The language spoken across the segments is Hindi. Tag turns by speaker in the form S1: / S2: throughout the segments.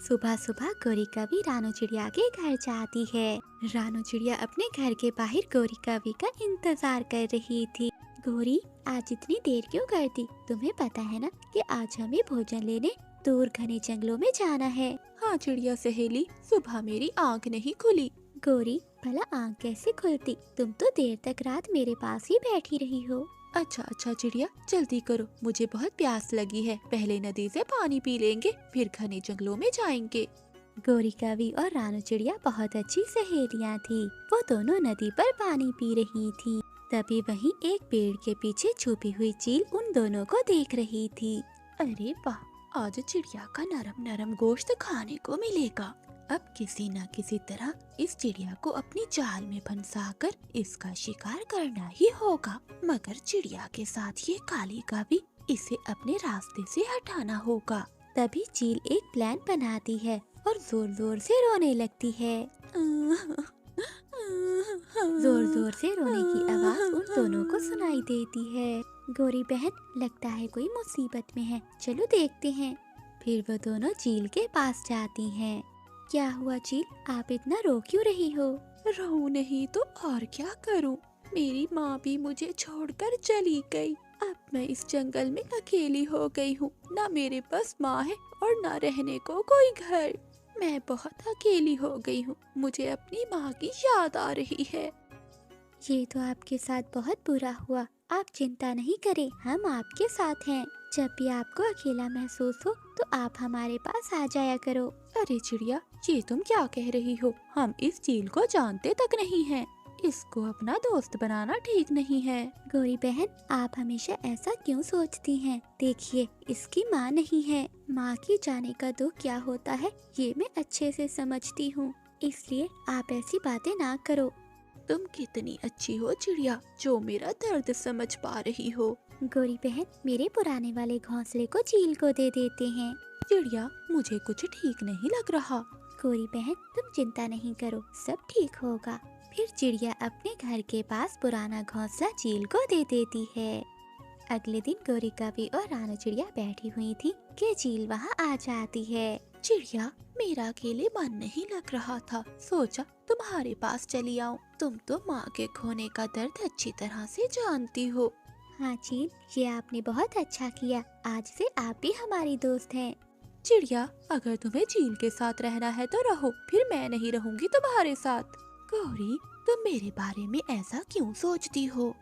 S1: सुबह सुबह गौरी कवि रानू चिड़िया के घर जाती है। रानू चिड़िया अपने घर के बाहर गौरी कवि का इंतजार कर रही थी। गौरी, आज इतनी देर क्यों करती? तुम्हें पता है ना कि आज हमें भोजन लेने दूर घने जंगलों में जाना है।
S2: हाँ चिड़िया सहेली, सुबह मेरी आँख नहीं खुली।
S1: गौरी, भला आँख कैसे खुलती? तुम तो देर तक रात मेरे पास ही बैठी रही हो।
S2: अच्छा चिड़िया, जल्दी करो, मुझे बहुत प्यास लगी है। पहले नदी से पानी पी लेंगे, फिर घने जंगलों में जाएंगे।
S1: गौरी कवि और रानू चिड़िया बहुत अच्छी सहेलियाँ थी। वो दोनों नदी पर पानी पी रही थी। तभी वहीं एक पेड़ के पीछे छुपी हुई चील उन दोनों को देख रही थी।
S2: अरे वाह, आज चिड़िया का नरम नरम गोश्त खाने को मिलेगा। अब किसी न किसी तरह इस चिड़िया को अपनी जाल में फंसाकर इसका शिकार करना ही होगा। मगर चिड़िया के साथ ये काली का भी इसे अपने रास्ते से हटाना होगा।
S1: तभी चील एक प्लान बनाती है और जोर जोर से रोने लगती है। जोर जोर से रोने की आवाज उन दोनों को सुनाई देती है। गौरी बहन, लगता है कोई मुसीबत में है, चलो देखते हैं। फिर वो दोनों चील के पास जाती हैं। क्या हुआ चील, आप इतना रो क्यों रही हो?
S2: रो नहीं तो और क्या करूं? मेरी माँ भी मुझे छोड़कर चली गई। अब मैं इस जंगल में अकेली हो गई हूँ। ना मेरे पास माँ है और ना रहने को कोई घर। मैं बहुत अकेली हो गई हूँ। मुझे अपनी माँ की याद आ रही है।
S1: ये तो आपके साथ बहुत बुरा हुआ। आप चिंता नहीं करें, हम आपके साथ हैं। जब भी आपको अकेला महसूस हो तो आप हमारे पास आ जाया करो।
S2: अरे चिड़िया, ये तुम क्या कह रही हो? हम इस चील को जानते तक नहीं हैं। इसको अपना दोस्त बनाना ठीक नहीं है।
S1: गौरी बहन, आप हमेशा ऐसा क्यों सोचती हैं? देखिए, इसकी माँ नहीं है। माँ की जाने का दुख क्या होता है ये मैं अच्छे से समझती हूँ, इसलिए आप ऐसी बातें ना करो।
S2: तुम कितनी अच्छी हो चिड़िया, जो मेरा दर्द समझ पा रही हो।
S1: गौरी बहन, मेरे पुराने वाले घोंसले को चील को दे देते हैं।
S2: चिड़िया, मुझे कुछ ठीक नहीं लग रहा।
S1: गौरी बहन, तुम चिंता नहीं करो, सब ठीक होगा। फिर चिड़िया अपने घर के पास पुराना घोंसला चील को दे देती है। अगले दिन गौरी कवि और रानू चिड़िया बैठी हुई थी कि चील वहाँ आ जाती है।
S2: चिड़िया, मेरा अकेले मन नहीं लग रहा था, सोचा तुम्हारे पास चली आऊं। तुम तो माँ के खोने का दर्द अच्छी तरह से जानती हो।
S1: हाँ चील, ये आपने बहुत अच्छा किया। आज से आप भी हमारी दोस्त हैं।
S2: चिड़िया, अगर तुम्हें चील के साथ रहना है तो रहो, फिर मैं नहीं रहूंगी तुम्हारे साथ। गौरी, तुम मेरे बारे में ऐसा क्यों सोचती हो?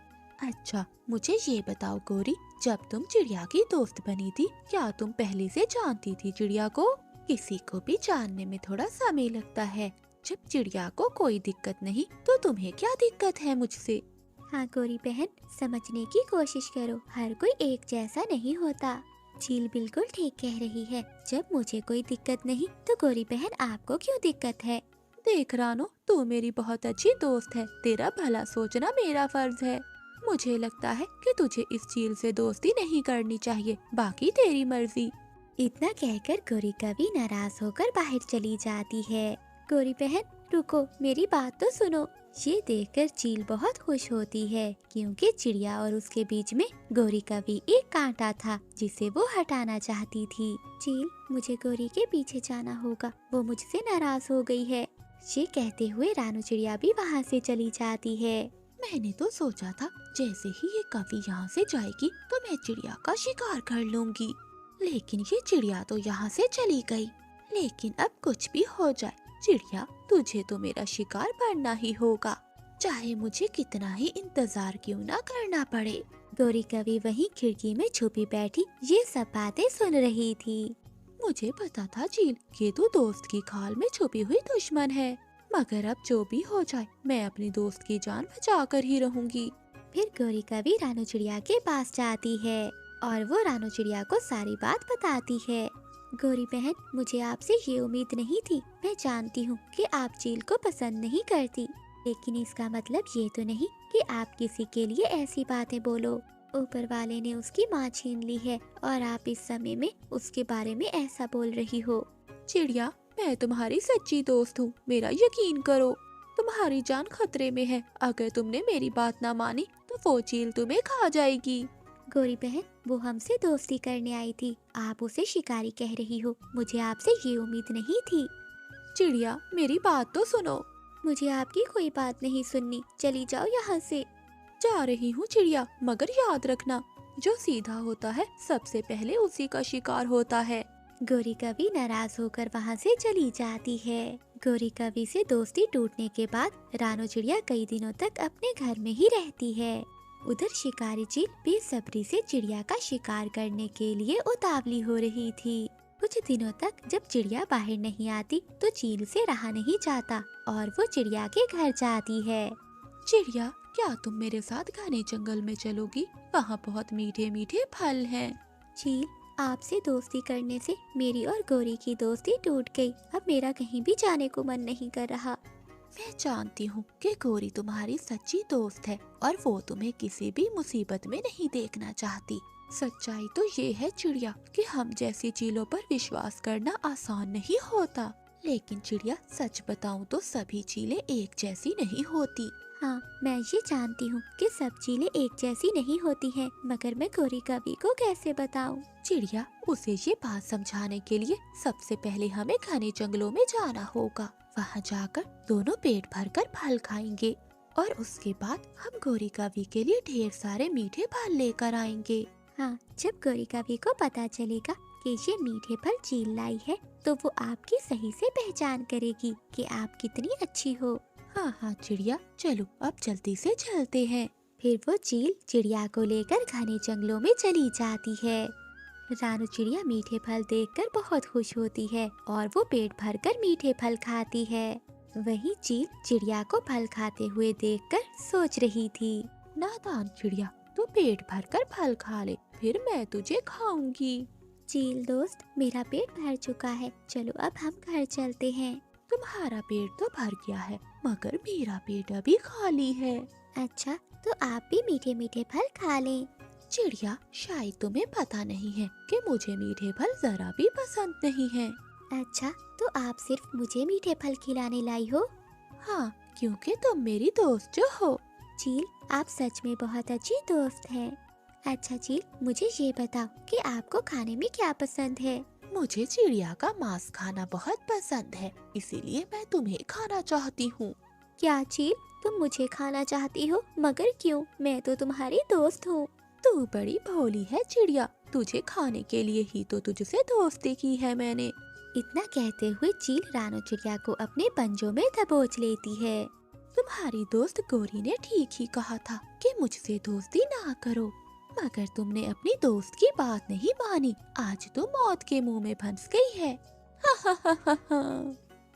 S2: अच्छा, मुझे ये बताओ गौरी, जब तुम चिड़िया की दोस्त बनी थी, क्या तुम पहले से जानती थी चिड़िया को? किसी को भी जानने में थोड़ा समय लगता है। जब चिड़िया को कोई दिक्कत नहीं तो तुम्हें क्या दिक्कत है मुझसे?
S1: हाँ गौरी बहन, समझने की कोशिश करो, हर कोई एक जैसा नहीं होता। चील बिल्कुल ठीक कह रही है। जब मुझे कोई दिक्कत नहीं तो गौरी बहन आपको क्यों दिक्कत है?
S2: देख रानो, तू मेरी बहुत अच्छी दोस्त है। तेरा भला सोचना मेरा फर्ज है। मुझे लगता है कि तुझे इस चील से दोस्ती नहीं करनी चाहिए, बाकी तेरी मर्जी।
S1: इतना कहकर गौरी कवि नाराज होकर बाहर चली जाती है। गौरी बहन रुको, मेरी बात तो सुनो। ये देखकर चील बहुत खुश होती है क्योंकि चिड़िया और उसके बीच में गौरी कवि एक कांटा था जिसे वो हटाना चाहती थी। चील, मुझे गौरी के पीछे जाना होगा, वो मुझसे नाराज हो गई है। ये कहते हुए रानू चिड़िया भी वहाँ से चली जाती है।
S2: मैंने तो सोचा था जैसे ही ये कवि यहाँ से जाएगी तो मैं चिड़िया का शिकार कर लूंगी, लेकिन ये चिड़िया तो यहाँ से चली गई। लेकिन अब कुछ भी हो जाए चिड़िया, तुझे तो मेरा शिकार बनना ही होगा, चाहे मुझे कितना ही इंतजार क्यों ना करना पड़े।
S1: गौरी कवि वहीं खिड़की में छुपी बैठी ये सब बातें सुन रही थी।
S2: मुझे पता था चील, ये तो दोस्त की खाल में छुपी हुई दुश्मन है, मगर अब जो भी हो जाए मैं अपनी दोस्त की जान बचा कर ही रहूंगी।
S1: फिर गौरी कवि रानू चिड़िया के पास जाती है और वो रानू चिड़िया को सारी बात बताती है। गौरी बहन, मुझे आपसे ये उम्मीद नहीं थी। मैं जानती हूँ कि आप चील को पसंद नहीं करती, लेकिन इसका मतलब ये तो नहीं कि आप किसी के लिए ऐसी बातें बोलो। ऊपर वाले ने उसकी माँ छीन ली है और आप इस समय में उसके बारे में ऐसा बोल रही हो।
S2: चिड़िया, मैं तुम्हारी सच्ची दोस्त हूँ, मेरा यकीन करो। तुम्हारी जान खतरे में है। अगर तुमने मेरी बात ना मानी तो वो चील तुम्हें खा जाएगी।
S1: गोरी बहन, वो हमसे दोस्ती करने आई थी, आप उसे शिकारी कह रही हो। मुझे आपसे ये उम्मीद नहीं थी।
S2: चिड़िया, मेरी बात तो सुनो।
S1: मुझे आपकी कोई बात नहीं सुननी, चली जाओ यहाँ से।
S2: जा रही हूँ चिड़िया, मगर याद रखना, जो सीधा होता है सबसे पहले उसी का शिकार होता है।
S1: गोरी कवि नाराज होकर वहाँ से चली जाती है। गोरी कवि से दोस्ती टूटने के बाद रानो चिड़िया कई दिनों तक अपने घर में ही रहती है। उधर शिकारी चील बेसब्री से चिड़िया का शिकार करने के लिए उतावली हो रही थी। कुछ दिनों तक जब चिड़िया बाहर नहीं आती तो चील से रहा नहीं जाता और वो चिड़िया के घर जाती है।
S2: चिड़िया, क्या तुम मेरे साथ घने जंगल में चलोगी? वहाँ बहुत मीठे मीठे फल हैं।
S1: चील, आपसे दोस्ती करने से मेरी और गोरी की दोस्ती टूट गई। अब मेरा कहीं भी जाने को मन नहीं कर रहा।
S2: मैं जानती हूँ कि गोरी तुम्हारी सच्ची दोस्त है और वो तुम्हें किसी भी मुसीबत में नहीं देखना चाहती। सच्चाई तो ये है चिड़िया कि हम जैसी चीलों पर विश्वास करना आसान नहीं होता। लेकिन चिड़िया, सच बताऊँ तो सभी चीलें एक जैसी नहीं होती।
S1: हाँ, मैं ये जानती हूँ कि सब चीलें एक जैसी नहीं होती हैं, मगर मैं गोरी कवि को कैसे बताऊँ?
S2: चिड़िया, उसे ये बात समझाने के लिए सबसे पहले हमें घने जंगलों में जाना होगा। वहाँ जाकर दोनों पेट भरकर फल खाएंगे और उसके बाद हम गोरी कवि के लिए ढेर सारे मीठे फल लेकर आएंगे।
S1: हाँ, जब गोरी कवि को पता चलेगा कि ये मीठे फल चील लाई है तो वो आपकी सही से पहचान करेगी कि आप कितनी अच्छी हो।
S2: हाँ हाँ चिड़िया, चलो अब जल्दी से चलते हैं।
S1: फिर वो चील चिड़िया को लेकर घने जंगलों में चली जाती है। रानू चिड़िया मीठे फल देखकर बहुत खुश होती है और वो पेट भरकर मीठे फल खाती है। वहीं चील चिड़िया को फल खाते हुए देखकर सोच रही थी,
S2: नादान चिड़िया, तू पेट भरकर फल खा ले, फिर मैं तुझे खाऊंगी।
S1: चील दोस्त, मेरा पेट भर चुका है, चलो अब हम घर चलते हैं।
S2: तुम्हारा पेट तो भर गया है, मगर मेरा पेट अभी खाली है।
S1: अच्छा, तो आप भी मीठे मीठे फल खा लें।
S2: चिड़िया, शायद तुम्हें पता नहीं है कि मुझे मीठे फल जरा भी पसंद नहीं है।
S1: अच्छा, तो आप सिर्फ मुझे मीठे फल खिलाने लाई हो?
S2: हाँ, क्योंकि तुम मेरी दोस्त जो हो।
S1: चील, आप सच में बहुत अच्छी दोस्त हैं। अच्छा चील, मुझे ये बताओ कि आपको खाने में क्या पसंद है?
S2: मुझे चिड़िया का मांस खाना बहुत पसंद है, इसीलिए मैं तुम्हें खाना चाहती हूँ।
S1: क्या चील, तुम मुझे खाना चाहती हो? मगर क्यों? मैं तो तुम्हारी दोस्त हूँ।
S2: तू बड़ी भोली है चिड़िया, तुझे खाने के लिए ही तो तुझसे दोस्ती की है मैंने।
S1: इतना कहते हुए चील रानो चिड़िया को अपने पंजों में दबोच लेती है।
S2: तुम्हारी दोस्त गोरी ने ठीक ही कहा था कि मुझसे दोस्ती ना करो, मगर तुमने अपनी दोस्त की बात नहीं मानी। आज तो मौत के मुंह में फंस गई है। हा हा हा हा हा।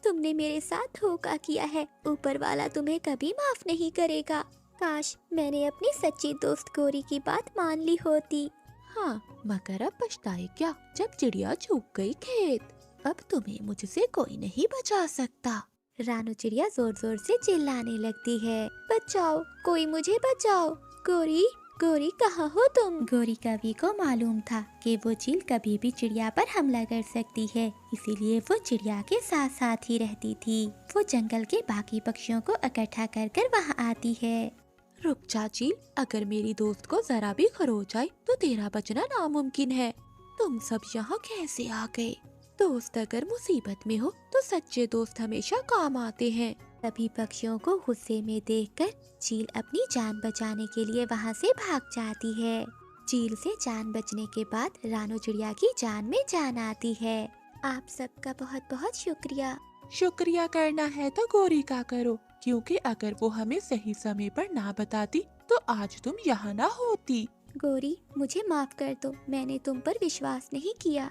S1: तुमने मेरे साथ धोखा किया है, ऊपर वाला तुम्हें कभी माफ नहीं करेगा। काश मैंने अपनी सच्ची दोस्त गोरी की बात मान ली होती।
S2: हाँ, मगर अब पछताए क्या जब चिड़िया चूक गई खेत। अब तुम्हें मुझसे कोई नहीं बचा सकता।
S1: रानो चिड़िया जोर जोर से चिल्लाने लगती है, बचाओ, कोई मुझे बचाओ। गोरी, गोरी कहाँ हो तुम? गोरी कवि को मालूम था कि वो चील कभी भी चिड़िया पर हमला कर सकती है, इसीलिए वो चिड़िया के साथ साथ ही रहती थी। वो जंगल के बाकी पक्षियों को इकट्ठा कर कर वहाँ आती है।
S2: रुक जा चील, अगर मेरी दोस्त को जरा भी खरोच आए तो तेरा बचना नामुमकिन है। तुम सब यहाँ कैसे आ गए? दोस्त अगर मुसीबत में हो तो सच्चे दोस्त हमेशा काम आते हैं।
S1: सभी पक्षियों को गुस्से में देखकर चील अपनी जान बचाने के लिए वहाँ से भाग जाती है। चील से जान बचने के बाद रानो चिड़िया की जान में जान आती है। आप सबका बहुत बहुत शुक्रिया।
S2: शुक्रिया करना है तो गोरी का करो, क्योंकि अगर वो हमें सही समय पर ना बताती तो आज तुम यहाँ ना होती।
S1: गोरी, मुझे माफ कर दो, मैंने तुम पर विश्वास नहीं किया।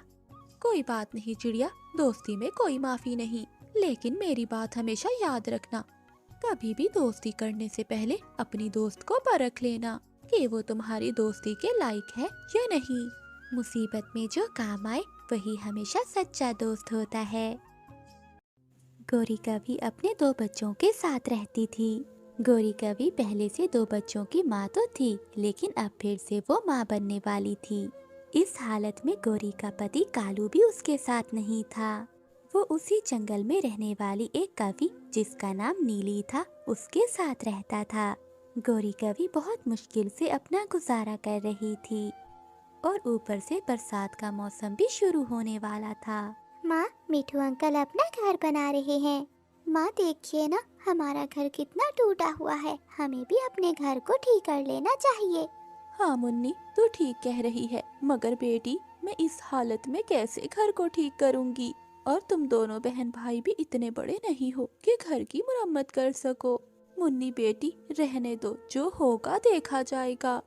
S2: कोई बात नहीं चिड़िया, दोस्ती में कोई माफी नहीं, लेकिन मेरी बात हमेशा याद रखना, कभी भी दोस्ती करने से पहले अपनी दोस्त को परख लेना कि वो तुम्हारी दोस्ती के लायक है या नहीं।
S1: मुसीबत में जो काम आए वही हमेशा सच्चा दोस्त होता है। गोरी कवि अपने 2 बच्चों के साथ रहती थी। गोरी कवि पहले से 2 बच्चों की माँ तो थी, लेकिन अब फिर से वो माँ बनने वाली थी। इस हालत में गोरी का पति कालू भी उसके साथ नहीं था। वो उसी जंगल में रहने वाली एक कवि जिसका नाम नीली था उसके साथ रहता था। गोरी कवि बहुत मुश्किल से अपना गुजारा कर रही थी और ऊपर से बरसात का मौसम भी शुरू होने वाला था।
S3: माँ, मिठू अंकल अपना घर बना रहे हैं। माँ देखिए ना, हमारा घर कितना टूटा हुआ है, हमें भी अपने घर को ठीक कर लेना चाहिए।
S2: हाँ मुन्नी, तू ठीक कह रही है, मगर बेटी मैं इस हालत में कैसे घर को ठीक करूँगी? और तुम दोनों बहन भाई भी इतने बड़े नहीं हो कि घर की मरम्मत कर सको। मुन्नी बेटी रहने दो, जो होगा देखा जाएगा।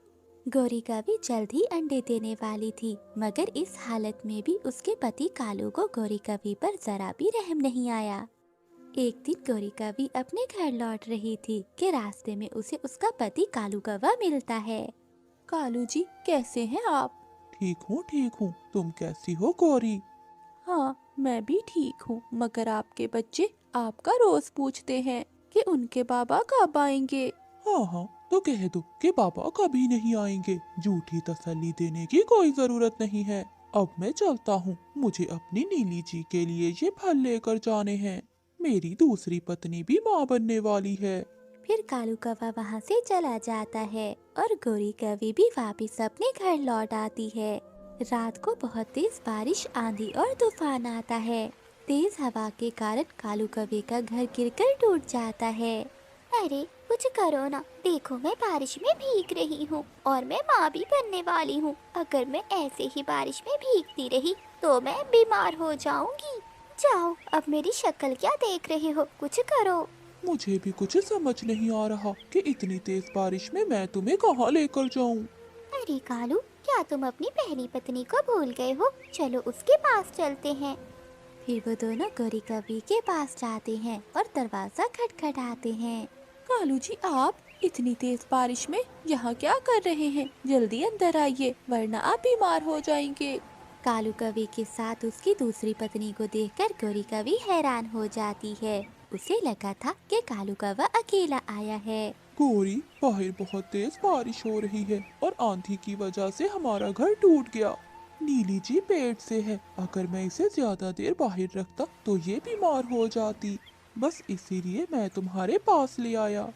S1: गोरी कवि जल्द ही अंडे देने वाली थी, मगर इस हालत में भी उसके पति कालू को गोरी कवि पर जरा भी रहम नहीं आया। एक दिन गोरी कवि अपने घर लौट रही थी कि रास्ते में उसे उसका पति कालू कौवा मिलता है।
S2: कालू जी, कैसे हैं आप?
S4: ठीक हूँ, तुम कैसी हो गौरी?
S2: हाँ, मैं भी ठीक हूँ, मगर आपके बच्चे आपका रोज पूछते हैं कि उनके बाबा कब आएंगे।
S4: हाँ, तो कह दो कि पापा कभी नहीं आएंगे। झूठी तसल्ली देने की कोई जरूरत नहीं है। अब मैं चलता हूँ, मुझे अपनी नीली जी के लिए ये फल लेकर जाने हैं। मेरी दूसरी पत्नी भी माँ बनने वाली है।
S1: फिर कालू कौवा वहाँ से चला जाता है और गोरी कवि भी वापस अपने घर लौट आती है। रात को बहुत तेज बारिश, आंधी और तूफान आता है। तेज हवा के कारण कालू कवि का घर गिरकर टूट जाता है।
S3: अरे कुछ करो ना, देखो मैं बारिश में भीग रही हूँ और मैं माँ भी बनने वाली हूँ। अगर मैं ऐसे ही बारिश में भीगती रही तो मैं बीमार हो जाऊंगी। जाओ, अब मेरी शक्ल क्या देख रहे हो, कुछ करो।
S4: मुझे भी कुछ समझ नहीं आ रहा कि इतनी तेज बारिश में मैं तुम्हें कहाँ लेकर जाऊँ।
S3: अरे कालू, क्या तुम अपनी पहली पत्नी को भूल गए हो? चलो उसके पास चलते हैं।
S1: फिर वो दोनों गोरी कवि के पास जाते हैं और दरवाजा खटखटाते हैं।
S2: कालू जी, आप इतनी तेज बारिश में यहाँ क्या कर रहे हैं? जल्दी अंदर आइए, वरना आप बीमार हो जाएंगे।
S1: कालू कवि के साथ उसकी दूसरी पत्नी को देखकर गोरी कवि हैरान हो जाती है। उसे लगा था कि कालू कौवा अकेला आया है।
S4: गौरी, बाहर बहुत तेज बारिश हो रही है और आंधी की वजह से हमारा घर टूट गया। नीली जी पेट से है, अगर मैं इसे ज्यादा देर बाहर रखता तो ये बीमार हो जाती। बस इसीलिए मैं तुम्हारे पास ले आया।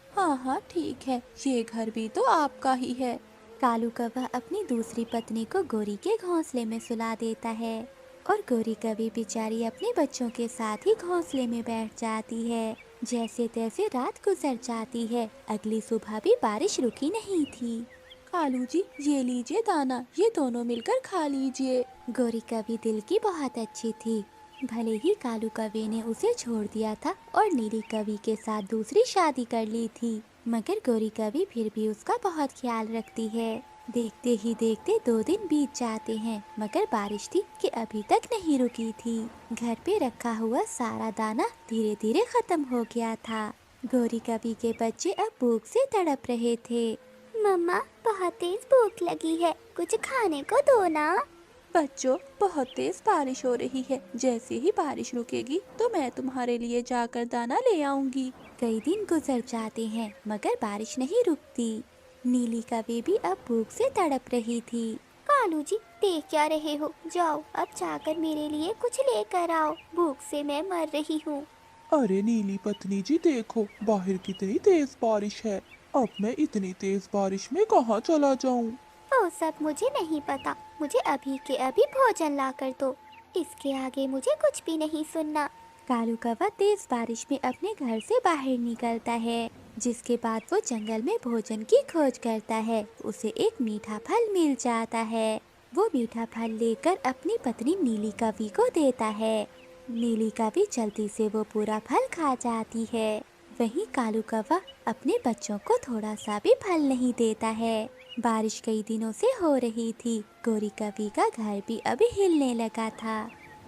S2: हाँ, ठीक है, ये घर भी तो आपका ही है।
S1: कालू कौवा अपनी दूसरी पत्नी को गोरी के घोंसले में सुला देता है और गोरी कवि बेचारी अपने बच्चों के साथ ही घोंसले में बैठ जाती है। जैसे तैसे रात गुजर जाती है। अगली सुबह भी बारिश रुकी नहीं थी।
S2: कालू जी, ये लीजिए दाना, ये दोनों मिलकर खा लीजिए।
S1: गोरी कवि दिल की बहुत अच्छी थी। भले ही कालू कवि ने उसे छोड़ दिया था और नीली कवि के साथ दूसरी शादी कर ली थी, मगर गोरी कवि फिर भी उसका बहुत ख्याल रखती है। देखते ही देखते 2 दिन बीत जाते हैं, मगर बारिश थी कि अभी तक नहीं रुकी थी। घर पे रखा हुआ सारा दाना धीरे धीरे खत्म हो गया था। गोरी कवि के बच्चे अब भूख से तड़प रहे थे।
S3: मम्मा, बहुत तेज भूख लगी है, कुछ खाने को दो ना।
S2: बच्चों, बहुत तेज बारिश हो रही है, जैसे ही बारिश रुकेगी तो मैं तुम्हारे लिए जाकर दाना ले आऊंगी।
S1: कई दिन गुजर जाते हैं, मगर बारिश नहीं रुकती। नीली कवि भी अब भूख से तड़प रही थी।
S3: कालू जी, देख क्या रहे हो? जाओ, अब जाकर मेरे लिए कुछ लेकर आओ, भूख से मैं मर रही हूँ।
S4: अरे नीली पत्नी जी, देखो बाहर कितनी तेज बारिश है। अब मैं इतनी तेज बारिश में कहाँ चला जाऊँ?
S3: वो सब मुझे नहीं पता, मुझे अभी के अभी भोजन ला कर दो। इसके आगे मुझे कुछ भी नहीं सुनना।
S1: कालू कौवा तेज बारिश में अपने घर से बाहर निकलता है, जिसके बाद वो जंगल में भोजन की खोज करता है। उसे एक मीठा फल मिल जाता है। वो मीठा फल लेकर अपनी पत्नी नीली कवि को देता है। नीली कवि जल्दी से वो पूरा फल खा जाती है। वहीं कालू कौवा अपने बच्चों को थोड़ा सा भी फल नहीं देता है। बारिश कई दिनों से हो रही थी। गोरी कवि का घर भी अभी हिलने लगा था।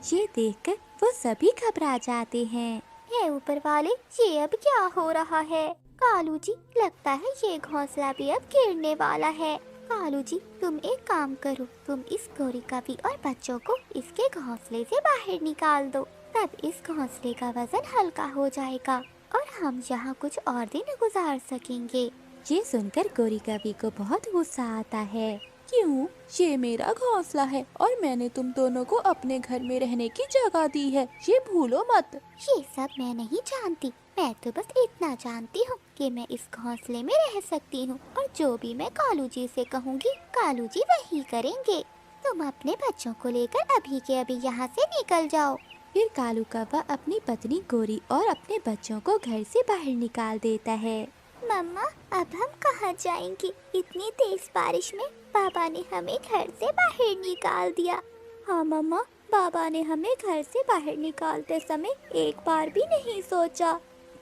S1: ये देखकर वो सभी घबरा जाते हैं।
S3: हे ऊपर वाले, ये अब क्या हो रहा है? कालू जी, लगता है ये घोंसला भी अब गिरने वाला है। कालू जी, तुम एक काम करो, तुम इस गोरी कवि और बच्चों को इसके घोंसले से बाहर निकाल दो। तब इस घोंसले का वजन हल्का हो जाएगा और हम यहाँ कुछ और दिन गुजार सकेंगे।
S1: ये सुनकर गोरी कवि को बहुत गुस्सा आता है।
S2: क्यों? ये मेरा घोंसला है और मैंने तुम दोनों को अपने घर में रहने की जगह दी है, ये भूलो मत।
S3: ये सब मैं नहीं जानती, मैं तो बस इतना जानती हूँ कि मैं इस घोंसले में रह सकती हूँ और जो भी मैं कालू जी से कहूँगी कालू जी वही करेंगे। तुम अपने बच्चों को लेकर अभी के अभी यहाँ से निकल जाओ।
S1: फिर कालू कौवा अपनी पत्नी गोरी और अपने बच्चों को घर से बाहर निकाल देता है।
S3: मम्मा, अब हम कहाँ जाएंगी? इतनी तेज बारिश में पापा ने हमें घर से बाहर निकाल दिया।
S1: हाँ मम्मा, बाबा ने हमें घर से बाहर निकालते समय एक बार भी नहीं सोचा।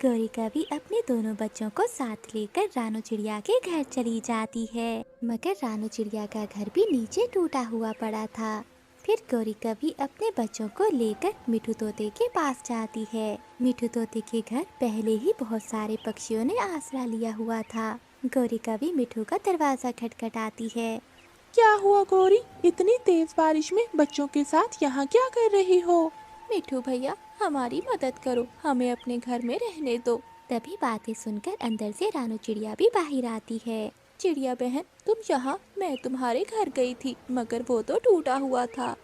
S1: गौरी कभी अपने दोनों बच्चों को साथ लेकर रानू चिड़िया के घर चली जाती है, मगर रानू चिड़िया का घर भी नीचे टूटा हुआ पड़ा था। फिर गौरी कभी अपने बच्चों को लेकर मिठू तोते के पास जाती है। मिठू तोते के घर पहले ही बहुत सारे पक्षियों ने आसरा लिया हुआ था। गौरी कभी मिठू का दरवाजा खटखटाती है।
S2: क्या हुआ गौरी, इतनी तेज बारिश में बच्चों के साथ यहाँ क्या कर रही हो? मिठू भैया, हमारी मदद करो, हमें अपने घर में रहने दो।
S1: तभी बातें सुनकर अंदर से रानू चिड़िया भी बाहर आती है।
S2: चिड़िया बहन, तुम यहाँ, मैं तुम्हारे घर गई थी मगर वो तो टूटा हुआ था।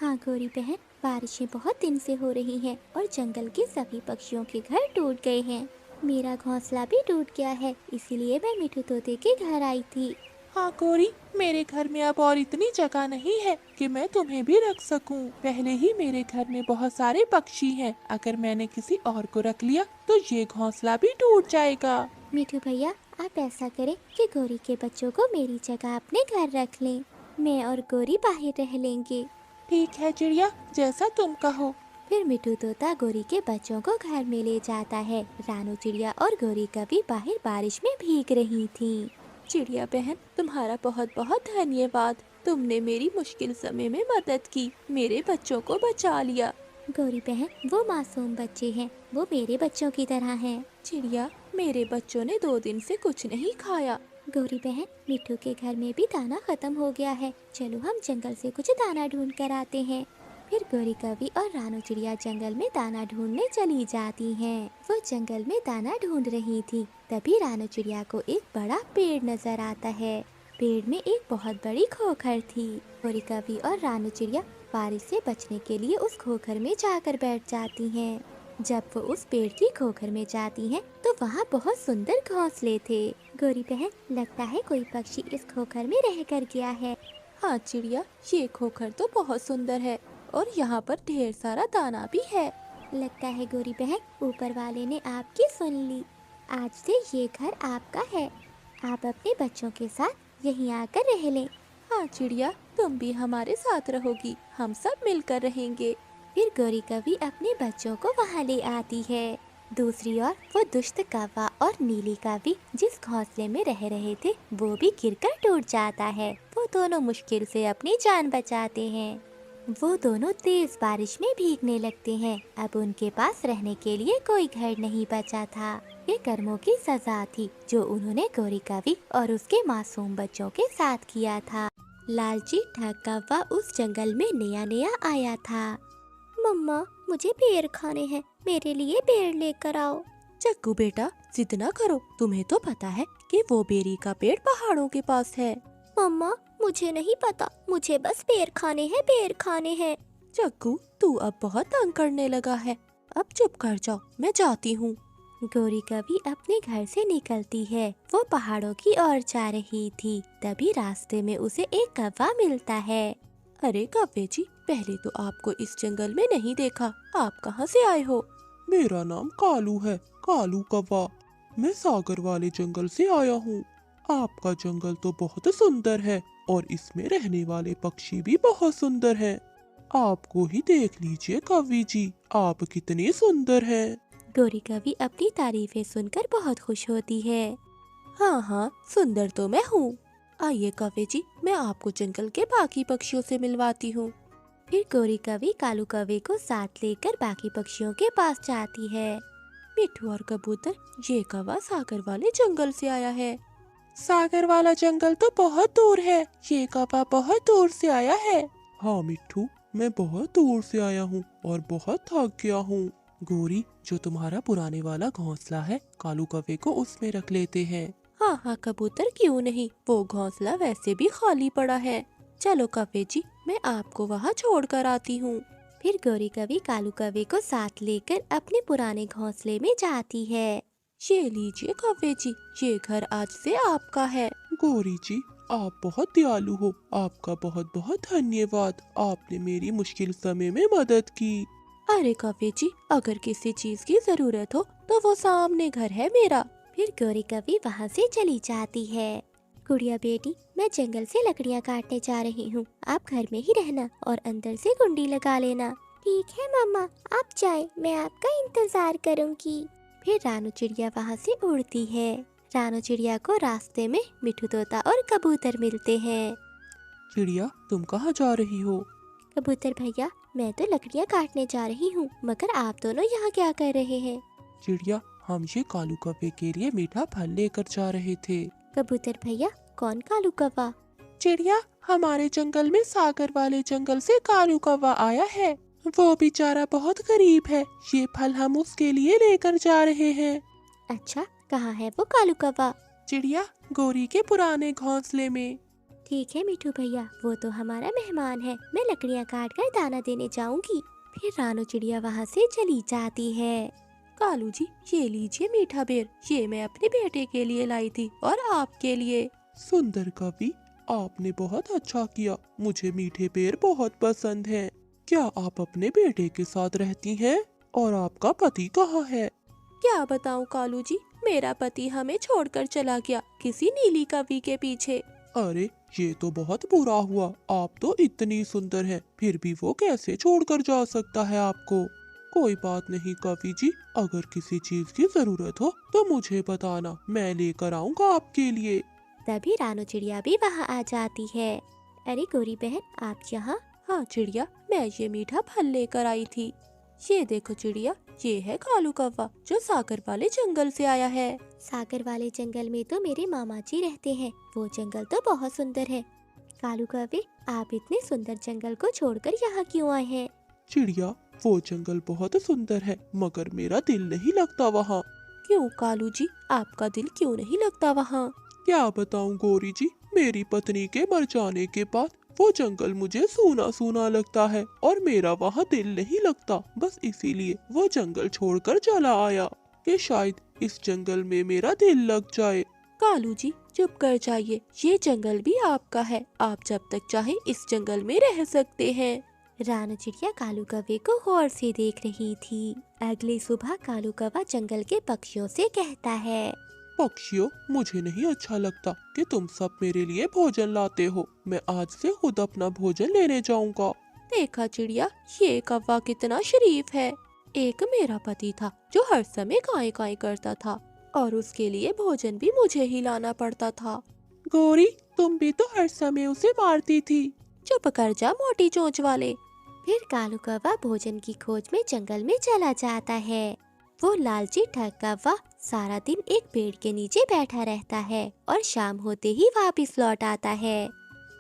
S1: हाँ गौरी बहन, बारिशें बहुत दिन से हो रही हैं और जंगल के सभी पक्षियों के घर टूट गए हैं। मेरा घोंसला भी टूट गया है, इसीलिए मैं मिठू तोते के घर आई थी।
S2: हाँ गौरी, मेरे घर में अब और इतनी जगह नहीं है कि मैं तुम्हें भी रख सकूं। पहले ही मेरे घर में बहुत सारे पक्षी हैं, अगर मैंने किसी और को रख लिया तो ये घोंसला भी टूट जाएगा।
S1: मिठू भैया, आप ऐसा करें कि गौरी के बच्चों को मेरी जगह अपने घर रख लें। मैं और गौरी बाहर रह लेंगे।
S2: ठीक है चिड़िया, जैसा तुम कहो।
S1: फिर मिठू तोता गौरी के बच्चों को घर में ले जाता है। रानू चिड़िया और गौरी कभी बाहर बारिश में भीग रही थी।
S2: चिड़िया बहन, तुम्हारा बहुत बहुत धन्यवाद, तुमने मेरी मुश्किल समय में मदद की, मेरे बच्चों को बचा लिया।
S1: गौरी बहन, वो मासूम बच्चे हैं, वो मेरे बच्चों की तरह हैं।
S2: चिड़िया, मेरे बच्चों ने 2 दिन से कुछ नहीं खाया।
S1: गौरी बहन, मिठू के घर में भी दाना खत्म हो गया है, चलो हम जंगल से कुछ दाना ढूंढ कर आते हैं। फिर गौरी कवि और रानू चिड़िया जंगल में दाना ढूंढने चली जाती हैं। वो जंगल में दाना ढूंढ रही थी, तभी रानू चिड़िया को एक बड़ा पेड़ नजर आता है। पेड़ में एक बहुत बड़ी खोखर थी। गौरी कवि और रानू चिड़िया बारिश से बचने के लिए उस खोखर में जाकर बैठ जाती हैं। जब वो उस पेड़ की खोखर में जाती हैं, तो वहाँ बहुत सुंदर घोंसले थे। गौरी बहन, लगता है कोई पक्षी इस खोखर में रह कर गया है।
S2: हाँ चिड़िया, ये खोखर तो बहुत सुंदर है और यहाँ पर ढेर सारा दाना भी है।
S1: लगता है गौरी बहन, ऊपर वाले ने आपकी सुन ली। आज से ये घर आपका है, आप अपने बच्चों के साथ यहीं आकर रह लें।
S2: हाँ चिड़िया, तुम भी हमारे साथ रहोगी, हम सब मिलकर रहेंगे।
S1: फिर गौरी कवि अपने बच्चों को वहाँ ले आती है। दूसरी ओर वो दुष्ट कौवा और नीली कवि जिस घोंसले में रह रहे थे, वो भी गिरकर टूट जाता है। वो दोनों मुश्किल से अपनी जान बचाते हैं। वो दोनों तेज बारिश में भीगने लगते हैं। अब उनके पास रहने के लिए कोई घर नहीं बचा था। ये कर्मों की सजा थी जो उन्होंने गौरी कवि और उसके मासूम बच्चों के साथ किया था। लालची ठग कौवा उस जंगल में नया नया आया था। मम्मा, मुझे पेड़ खाने हैं, मेरे लिए पेड़ लेकर आओ।
S2: चक्कू बेटा, जिद न करो, तुम्हें तो पता है कि वो बेरी का पेड़ पहाड़ों के पास है।
S3: मम्मा, मुझे नहीं पता, मुझे बस पेड़ खाने हैं, पेड़ खाने हैं।
S2: चक्कू, तू अब बहुत तंग करने लगा है, अब चुप कर जाओ, मैं जाती हूँ।
S1: गौरी कवि अपने घर से निकलती है। वो पहाड़ों की ओर जा रही थी, तभी रास्ते में उसे एक कौवा मिलता है।
S2: अरे कौवे जी, पहले तो आपको इस जंगल में नहीं देखा, आप कहाँ से आए हो?
S4: मेरा नाम कालू है, कालू कौवा। मैं सागर वाले जंगल से आया हूँ। आपका जंगल तो बहुत सुंदर है और इसमें रहने वाले पक्षी भी बहुत सुंदर हैं। आपको ही देख लीजिए कवि जी, आप कितने सुंदर हैं।
S1: गौरी कवि अपनी तारीफें सुनकर बहुत खुश होती है।
S2: हाँ हाँ, सुंदर तो मैं हूँ। आइए कौवे जी, मैं आपको जंगल के बाकी पक्षियों से मिलवाती हूँ।
S1: फिर गौरी कवि कालू कौवे को साथ लेकर बाकी पक्षियों के पास जाती है।
S2: मिठू और कबूतर, ये कौवा सागर वाले जंगल से आया है। सागर वाला जंगल तो बहुत दूर है, ये कौवा बहुत दूर से आया है।
S4: हाँ मिट्ठू, मैं बहुत दूर से आया हूँ और बहुत थक गया हूँ। गौरी, जो तुम्हारा पुराने वाला घोंसला है, कालू कौवे को उसमें रख लेते हैं।
S2: हाँ हाँ कबूतर, क्यों नहीं, वो घोंसला वैसे भी खाली पड़ा है। चलो कव्वे जी, मैं आपको वहाँ छोड़ कर आती हूँ।
S1: फिर गौरी कवि कालू कौवे को साथ लेकर अपने पुराने घोंसले में जाती है।
S2: ये लीजिए कव्वे जी, ये घर आज से आपका है।
S4: गौरी जी, आप बहुत दयालु हो। आपका बहुत बहुत धन्यवाद। आपने मेरी मुश्किल समय में मदद की।
S2: अरे कव्वे जी, अगर किसी चीज की जरूरत हो तो वो सामने घर है मेरा।
S1: फिर गौरी कवि वहाँ से चली जाती है। गुड़िया बेटी, मैं जंगल से लकड़ियाँ काटने जा रही हूँ, आप घर में ही रहना और अंदर से कुंडी लगा लेना।
S3: ठीक है मम्मा, आप जाए, मैं आपका इंतजार करूंगी।
S1: फिर रानू चिड़िया वहाँ से उड़ती है। रानू चिड़िया को रास्ते में मिठू तोता और कबूतर मिलते हैं।
S4: चिड़िया, तुम कहाँ जा रही हो?
S1: कबूतर भैया, मैं तो लकड़ियाँ काटने जा रही हूँ, मगर आप दोनों यहाँ क्या कर रहे हैं?
S4: चिड़िया, हम ये कालू कौवे के लिए मीठा फल लेकर जा रहे थे।
S1: कबूतर भैया, कौन कालू कौवा?
S4: चिड़िया, हमारे जंगल में सागर वाले जंगल से कालू कौवा आया है। वो बेचारा बहुत गरीब है। ये फल हम उसके लिए लेकर जा रहे हैं।
S1: अच्छा, कहाँ है वो कालू कौवा?
S4: चिड़िया, गौरी के पुराने घोंसले में।
S1: ठीक है मिठू भैया, वो तो हमारा मेहमान है, मैं लकड़ियाँ काट कर दाना देने जाऊंगी। फिर रानू चिड़िया वहाँ से चली जाती है।
S2: कालू जी, ये लीजिए मीठा बेर, ये मैं अपने बेटे के लिए लाई थी और आपके लिए।
S4: सुंदर कवि, आपने बहुत अच्छा किया। मुझे मीठे पेड़ बहुत पसंद हैं। क्या आप अपने बेटे के साथ रहती हैं? और आपका पति कहाँ है?
S2: क्या बताऊं कालू जी, मेरा पति हमें छोड़कर चला गया किसी नीली कवि के पीछे।
S4: अरे, ये तो बहुत बुरा हुआ। आप तो इतनी सुंदर हैं, फिर भी वो कैसे छोड़कर जा सकता है आपको? कोई बात नहीं कवि जी, अगर किसी चीज की जरूरत हो तो मुझे बताना, मैं लेकर आऊँगा आपके लिए।
S1: तभी रानू चिड़िया भी वहाँ आ जाती है। अरे गौरी बहन, आप यहाँ?
S2: हाँ चिड़िया, मैं ये मीठा फल लेकर आई थी। ये देखो चिड़िया, ये है कालू कौवा जो सागर वाले जंगल से आया है।
S1: सागर वाले जंगल में तो मेरे मामा जी रहते हैं, वो जंगल तो बहुत सुंदर है। कालू कौवे, आप इतने सुंदर जंगल को छोड़कर यहाँ क्यों आए हैं?
S4: चिड़िया, वो जंगल बहुत सुंदर है, मगर मेरा दिल नहीं लगता वहाँ।
S2: क्यों कालू जी, आपका दिल क्यों नहीं लगता वहाँ?
S4: क्या बताऊँ गौरी जी, मेरी पत्नी के मर जाने के बाद वो जंगल मुझे सूना सूना लगता है और मेरा वहाँ दिल नहीं लगता। बस इसीलिए वो जंगल छोड़कर चला आया कि शायद इस जंगल में मेरा दिल लग जाए।
S2: कालू जी चुप कर जाइए, ये जंगल भी आपका है, आप जब तक चाहें इस जंगल में रह सकते हैं।
S1: रानू चिड़िया कालू कौवे को गौर से देख रही थी। अगली सुबह कालू कौवा जंगल के पक्षियों से कहता है,
S4: पक्षियों, मुझे नहीं अच्छा लगता कि तुम सब मेरे लिए भोजन लाते हो। मैं आज से खुद अपना भोजन लेने जाऊंगा।
S2: देखा चिड़िया, ये कौवा कितना शरीफ है। एक मेरा पति था जो हर समय काई काई करता था और उसके लिए भोजन भी मुझे ही लाना पड़ता था।
S4: गौरी, तुम भी तो हर समय उसे मारती थी।
S2: चुप कर जा मोटी चोंच वाले।
S1: फिर कालू कौवा भोजन की खोज में जंगल में चला जाता है। वो लालची ठग कौवा सारा दिन एक पेड़ के नीचे बैठा रहता है और शाम होते ही वापस लौट आता है।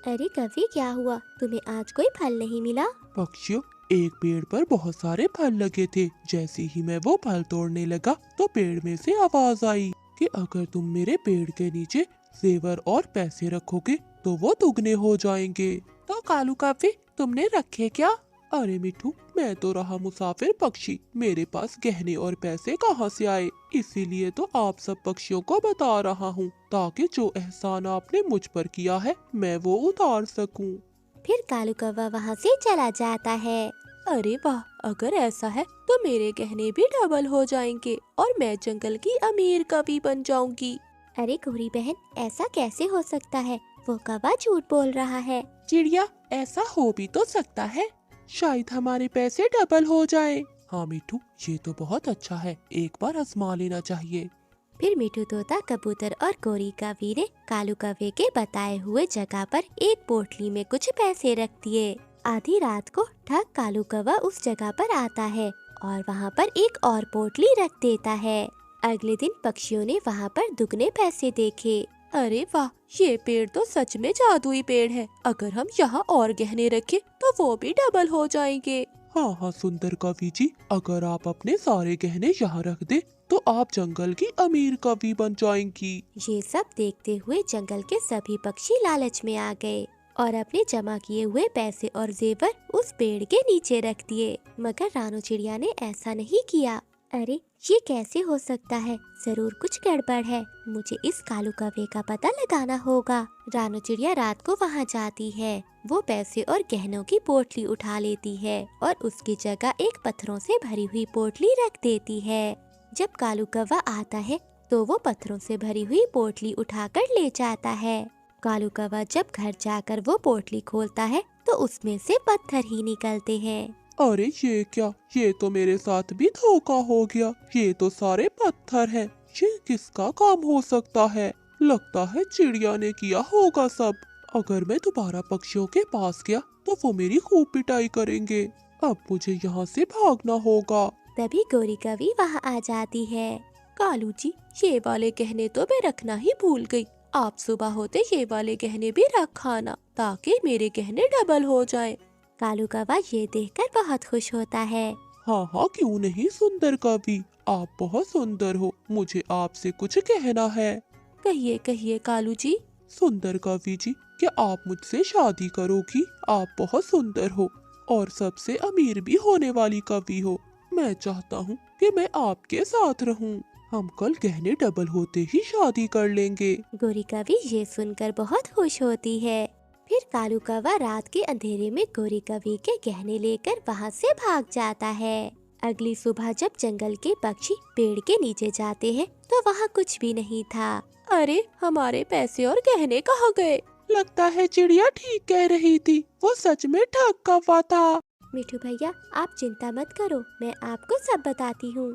S1: अरे कवि, क्या हुआ, तुम्हें आज कोई फल नहीं मिला?
S4: पक्षियों, एक पेड़ पर बहुत सारे फल लगे थे। जैसे ही मैं वो फल तोड़ने लगा तो पेड़ में से आवाज आई कि अगर तुम मेरे पेड़ के नीचे जेवर और पैसे रखोगे तो वो दुगने हो जाएंगे। तो कालू कौवे, तुमने रखे क्या? अरे मिठू, मैं तो रहा मुसाफिर पक्षी, मेरे पास गहने और पैसे कहाँ से आए? इसीलिए तो आप सब पक्षियों को बता रहा हूँ, ताकि जो एहसान आपने मुझ पर किया है मैं वो उतार सकूं।
S1: फिर कालू कौवा वहाँ से चला जाता है।
S2: अरे वाह, अगर ऐसा है तो मेरे गहने भी डबल हो जाएंगे और मैं जंगल की अमीर कवि बन जाऊंगी।
S1: अरे गौरी बहन, ऐसा कैसे हो सकता है? वो कौवा झूठ बोल रहा है।
S4: चिड़िया, ऐसा हो भी तो सकता है, शायद हमारे पैसे डबल हो जाए। हाँ मिठू, ये तो बहुत अच्छा है, एक बार आजमा लेना चाहिए।
S1: फिर मिठू तोता, कबूतर और गौरी कवि ने कालू कौवे के बताए हुए जगह पर एक पोटली में कुछ पैसे रख दिए। आधी रात को ठग कालू कौवा उस जगह पर आता है और वहाँ पर एक और पोटली रख देता है। अगले दिन पक्षियों ने वहाँ पर दुगने पैसे देखे।
S2: अरे वाह, ये पेड़ तो सच में जादुई पेड़ है। अगर हम यहाँ और गहने रखें तो वो भी डबल हो जाएंगे।
S4: हाँ हाँ सुंदर कवि जी, अगर आप अपने सारे गहने यहाँ रख दे तो आप जंगल की अमीर कवि बन जाएंगी।
S1: ये सब देखते हुए जंगल के सभी पक्षी लालच में आ गए और अपने जमा किए हुए पैसे और जेवर उस पेड़ के नीचे रख दिए। मगर रानू चिड़िया ने ऐसा नहीं किया। अरे ये कैसे हो सकता है, जरूर कुछ गड़बड़ है, मुझे इस कालू कौवे का पता लगाना होगा। रानू चिड़िया रात को वहाँ जाती है। वो पैसे और गहनों की पोटली उठा लेती है और उसकी जगह एक पत्थरों से भरी हुई पोटली रख देती है। जब कालू कौवा आता है तो वो पत्थरों से भरी हुई पोटली उठाकर ले जाता है। कालू कौवा जब घर जाकर वो पोटली खोलता है तो उसमें से पत्थर ही निकलते हैं।
S4: अरे ये क्या, ये तो मेरे साथ भी धोखा हो गया। ये तो सारे पत्थर हैं। ये किसका काम हो सकता है? लगता है चिड़िया ने किया होगा सब। अगर मैं दोबारा पक्षियों के पास गया तो वो मेरी खूब पिटाई करेंगे। अब मुझे यहाँ से भागना होगा।
S1: तभी गौरी कवि वहाँ आ जाती है।
S2: कालू जी, ये वाले गहने तो मैं रखना ही भूल गई। आप सुबह होते ये वाले गहने भी रख आना ताकि मेरे गहने डबल हो जाएं।
S1: कालू कौवा ये देखकर बहुत खुश होता है।
S4: हाँ हाँ क्यों नहीं सुंदर कवि, आप बहुत सुंदर हो, मुझे आपसे कुछ कहना है।
S2: कहिए कहिए कालू जी।
S4: सुंदर कवि जी, क्या आप मुझसे शादी करोगी? आप बहुत सुंदर हो और सबसे अमीर भी होने वाली कवि हो। मैं चाहता हूँ कि मैं आपके साथ रहूँ। हम कल गहने डबल होते ही शादी कर लेंगे।
S1: गौरी कवि ये सुनकर बहुत खुश होती है। फिर कालू कौवा रात के अंधेरे में गौरी कवि के गहने लेकर वहाँ से भाग जाता है। अगली सुबह जब जंगल के पक्षी पेड़ के नीचे जाते हैं तो वहाँ कुछ भी नहीं था।
S2: अरे हमारे पैसे और गहने कहाँ गए?
S4: लगता है चिड़िया ठीक कह रही थी, वो सच में ठग कौवा था।
S1: मिठू भैया आप चिंता मत करो, मैं आपको सब बताती हूँ।